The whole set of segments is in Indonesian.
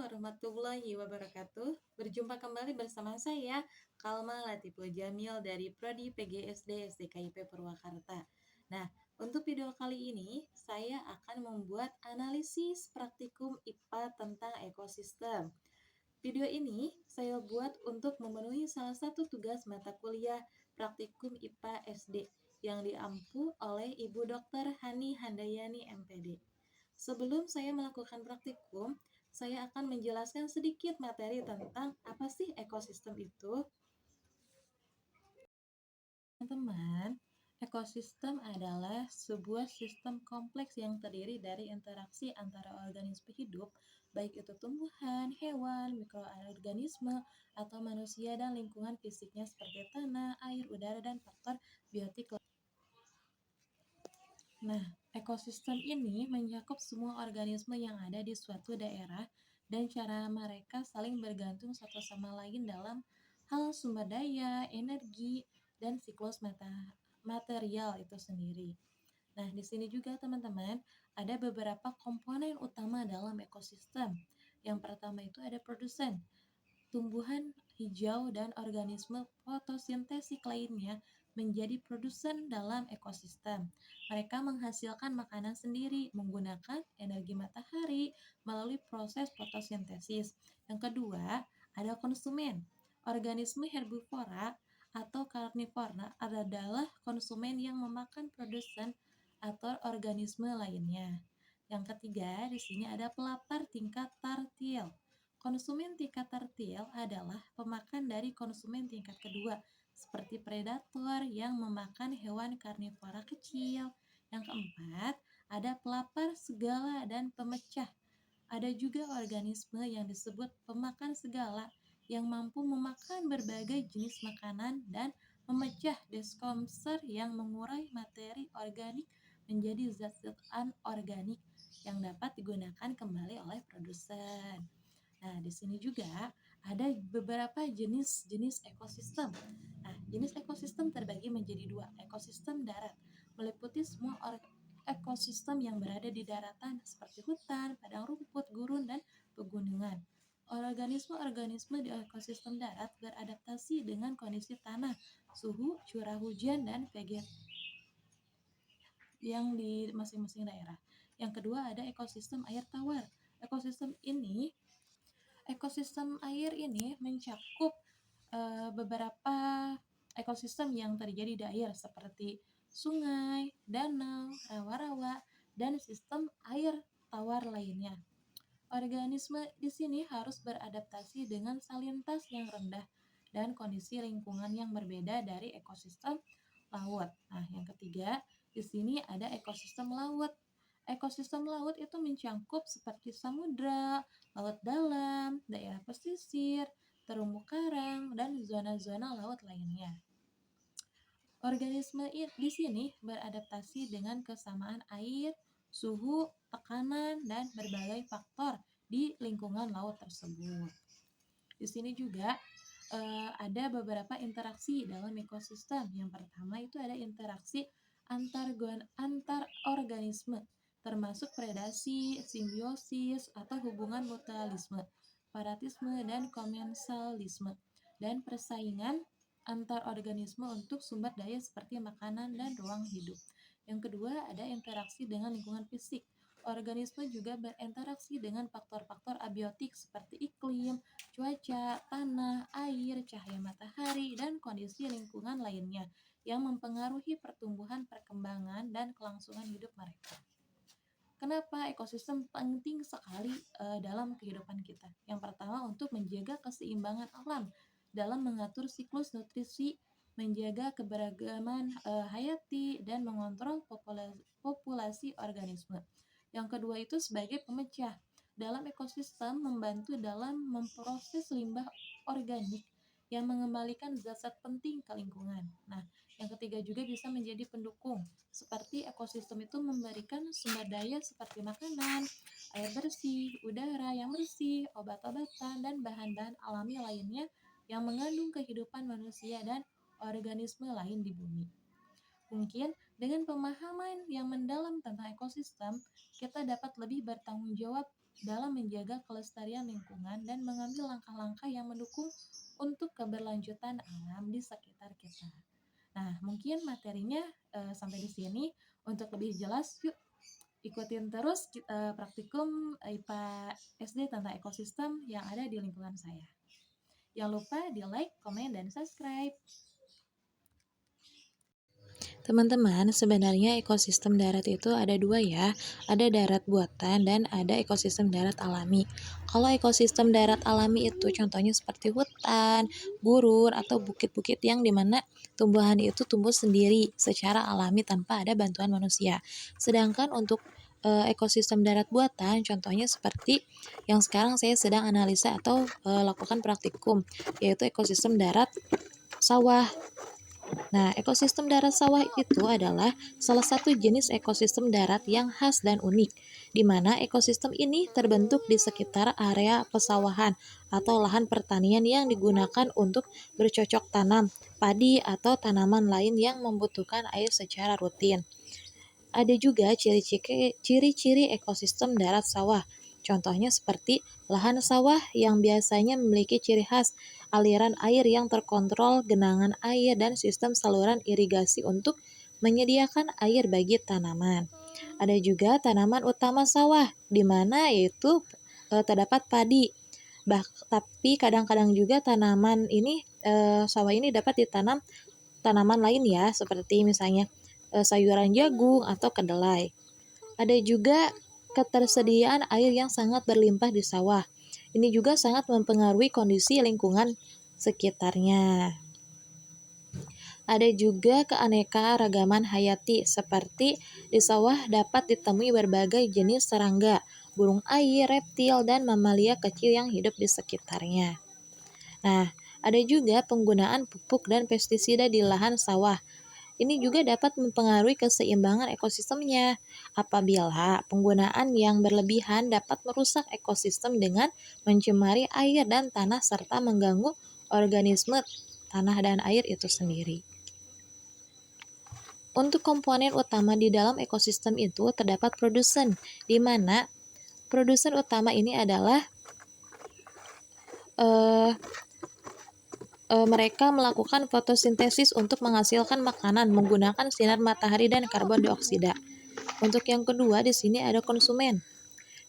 warahmatullahi wabarakatuh. Berjumpa kembali bersama saya, Kalma Latiful Jamil dari Prodi PGSD SDKIP Purwakarta. Nah, untuk video kali ini, saya akan membuat analisis praktikum IPA tentang ekosistem. Video ini saya buat untuk memenuhi salah satu tugas mata kuliah praktikum IPA SD yang diampu oleh Ibu Dr. Hani Handayani MPD. Sebelum saya melakukan praktikum, saya akan menjelaskan sedikit materi tentang apa sih ekosistem itu. Teman-teman, ekosistem adalah sebuah sistem kompleks yang terdiri dari interaksi antara organisme hidup, baik itu tumbuhan, hewan, mikroorganisme, atau manusia dan lingkungan fisiknya seperti tanah, air, udara, dan faktor biotik. Nah, ekosistem ini mencakup semua organisme yang ada di suatu daerah dan cara mereka saling bergantung satu sama lain dalam hal sumber daya, energi, dan siklus material itu sendiri. Nah, di sini juga teman-teman ada beberapa komponen utama dalam ekosistem. Yang pertama itu ada produsen. Tumbuhan hijau dan organisme fotosintesis lainnya menjadi produsen dalam ekosistem. Mereka menghasilkan makanan sendiri menggunakan energi matahari melalui proses fotosintesis. Yang kedua, ada konsumen. Organisme herbivora atau karnivora adalah konsumen yang memakan produsen atau organisme lainnya. Yang ketiga, di sini ada pelapar tingkat tartil. Konsumen tingkat tertil adalah pemakan dari konsumen tingkat kedua, seperti predator yang memakan hewan karnivora kecil. Yang keempat, ada pelapar segala dan pemecah. Ada juga organisme yang disebut pemakan segala yang mampu memakan berbagai jenis makanan dan memecah diskomser yang mengurai materi organik menjadi zat-zat anorganik yang dapat digunakan kembali oleh produsen. Nah, di sini juga ada beberapa jenis-jenis ekosistem. Nah, jenis ekosistem terbagi menjadi dua. Ekosistem darat meliputi semua ekosistem yang berada di daratan seperti hutan, padang rumput, gurun, dan pegunungan. Organisme-organisme di ekosistem darat beradaptasi dengan kondisi tanah, suhu, curah hujan, dan vegetasi yang di masing-masing daerah. Yang kedua ada ekosistem air tawar. Ekosistem air ini mencakup beberapa ekosistem yang terjadi di air seperti sungai, danau, rawa-rawa, dan sistem air tawar lainnya. Organisme di sini harus beradaptasi dengan salinitas yang rendah dan kondisi lingkungan yang berbeda dari ekosistem laut. Nah, yang ketiga, di sini ada ekosistem laut. Ekosistem laut itu mencakup seperti samudra, laut dalam, daerah pesisir, terumbu karang, dan zona-zona laut lainnya. Organisme di sini beradaptasi dengan kesamaan air, suhu, tekanan, dan berbagai faktor di lingkungan laut tersebut. Di sini juga ada beberapa interaksi dalam ekosistem. Yang pertama itu ada interaksi antar organisme, termasuk predasi, simbiosis, atau hubungan mutualisme, paratisme, dan komensalisme, dan persaingan antar organisme untuk sumber daya seperti makanan dan ruang hidup. Yang kedua, ada interaksi dengan lingkungan fisik. Organisme juga berinteraksi dengan faktor-faktor abiotik seperti iklim, cuaca, tanah, air, cahaya matahari, dan kondisi lingkungan lainnya yang mempengaruhi pertumbuhan, perkembangan, dan kelangsungan hidup mereka. Kenapa ekosistem penting sekali dalam kehidupan kita? Yang pertama, untuk menjaga keseimbangan alam dalam mengatur siklus nutrisi, menjaga keberagaman hayati, dan mengontrol populasi organisme. Yang kedua itu sebagai pemecah. Dalam ekosistem membantu dalam memproses limbah organik yang mengembalikan zat-zat penting ke lingkungan. Nah, yang ketiga juga bisa menjadi pendukung. Seperti ekosistem itu memberikan sumber daya seperti makanan, air bersih, udara yang bersih, obat-obatan, dan bahan-bahan alami lainnya yang mengandung kehidupan manusia dan organisme lain di bumi. Mungkin dengan pemahaman yang mendalam tentang ekosistem, kita dapat lebih bertanggung jawab dalam menjaga kelestarian lingkungan dan mengambil langkah-langkah yang mendukung untuk keberlanjutan alam di sekitar kita. Nah, mungkin materinya sampai di sini. Untuk lebih jelas, yuk ikutin terus praktikum IPA SD tentang ekosistem yang ada di lingkungan saya. Jangan lupa di like, komen, dan subscribe. Teman-teman, sebenarnya ekosistem darat itu ada dua ya, ada darat buatan dan ada ekosistem darat alami. Kalau ekosistem darat alami itu contohnya seperti hutan, gurun, atau bukit-bukit yang dimana tumbuhan itu tumbuh sendiri secara alami tanpa ada bantuan manusia. Sedangkan untuk ekosistem darat buatan contohnya seperti yang sekarang saya sedang analisa atau lakukan praktikum, yaitu ekosistem darat sawah. Nah, ekosistem darat sawah itu adalah salah satu jenis ekosistem darat yang khas dan unik, di mana ekosistem ini terbentuk di sekitar area pesawahan atau lahan pertanian yang digunakan untuk bercocok tanam, padi atau tanaman lain yang membutuhkan air secara rutin. Ada juga ciri-ciri ekosistem darat sawah. Contohnya seperti lahan sawah yang biasanya memiliki ciri khas aliran air yang terkontrol, genangan air, dan sistem saluran irigasi untuk menyediakan air bagi tanaman. Ada juga tanaman utama sawah, di mana yaitu terdapat padi. Tapi kadang-kadang juga tanaman ini sawah ini dapat ditanam tanaman lain ya, seperti misalnya sayuran jagung atau kedelai. Ada juga ketersediaan air yang sangat berlimpah di sawah. Ini juga sangat mempengaruhi kondisi lingkungan sekitarnya. Ada juga keanekaragaman hayati, seperti di sawah dapat ditemui berbagai jenis serangga, burung air, reptil, dan mamalia kecil yang hidup di sekitarnya. Nah, ada juga penggunaan pupuk dan pestisida di lahan sawah. Ini juga dapat mempengaruhi keseimbangan ekosistemnya. Apabila penggunaan yang berlebihan dapat merusak ekosistem dengan mencemari air dan tanah serta mengganggu organisme tanah dan air itu sendiri. Untuk komponen utama di dalam ekosistem itu terdapat produsen, di mana produsen utama ini adalah mereka melakukan fotosintesis untuk menghasilkan makanan menggunakan sinar matahari dan karbon dioksida. Untuk yang kedua, di sini ada konsumen.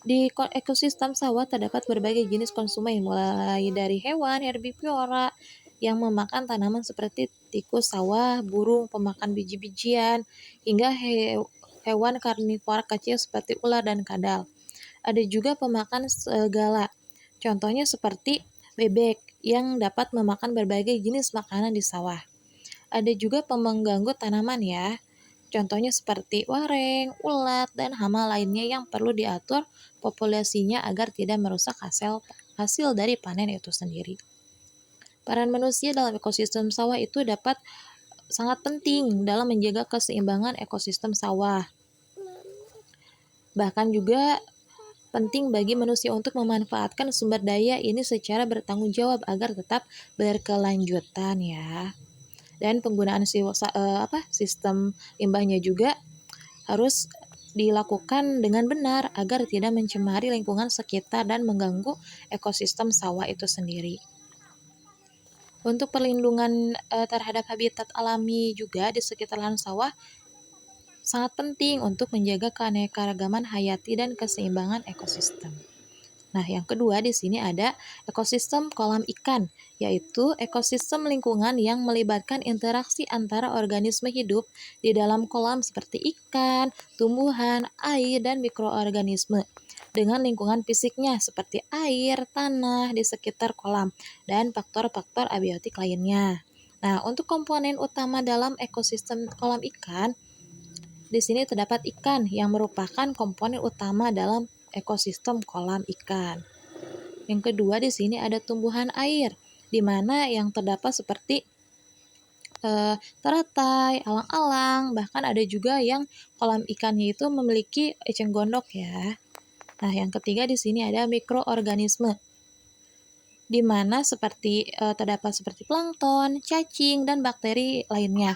Di ekosistem sawah terdapat berbagai jenis konsumen, mulai dari hewan herbivora yang memakan tanaman seperti tikus sawah, burung pemakan biji-bijian, hingga hewan karnivora kecil seperti ular dan kadal. Ada juga pemakan segala, contohnya seperti bebek yang dapat memakan berbagai jenis makanan di sawah. Ada juga pengganggu tanaman ya, contohnya seperti wareng, ulat, dan hama lainnya yang perlu diatur populasinya agar tidak merusak hasil dari panen itu sendiri. Peran manusia dalam ekosistem sawah itu dapat sangat penting dalam menjaga keseimbangan ekosistem sawah. Bahkan juga penting bagi manusia untuk memanfaatkan sumber daya ini secara bertanggung jawab agar tetap berkelanjutan ya. Dan penggunaan sistem limbahnya juga harus dilakukan dengan benar agar tidak mencemari lingkungan sekitar dan mengganggu ekosistem sawah itu sendiri. Untuk perlindungan terhadap habitat alami juga di sekitar lahan sawah sangat penting untuk menjaga keanekaragaman hayati dan keseimbangan ekosistem. Nah, yang kedua di sini ada ekosistem kolam ikan, yaitu ekosistem lingkungan yang melibatkan interaksi antara organisme hidup di dalam kolam seperti ikan, tumbuhan, air, dan mikroorganisme dengan lingkungan fisiknya seperti air, tanah di sekitar kolam, dan faktor-faktor abiotik lainnya. Nah, untuk komponen utama dalam ekosistem kolam ikan, di sini terdapat ikan yang merupakan komponen utama dalam ekosistem kolam ikan. Yang kedua di sini ada tumbuhan air, di mana yang terdapat seperti teratai, alang-alang, bahkan ada juga yang kolam ikannya itu memiliki eceng gondok ya. Nah, yang ketiga di sini ada mikroorganisme, di mana seperti terdapat seperti plankton, cacing, dan bakteri lainnya.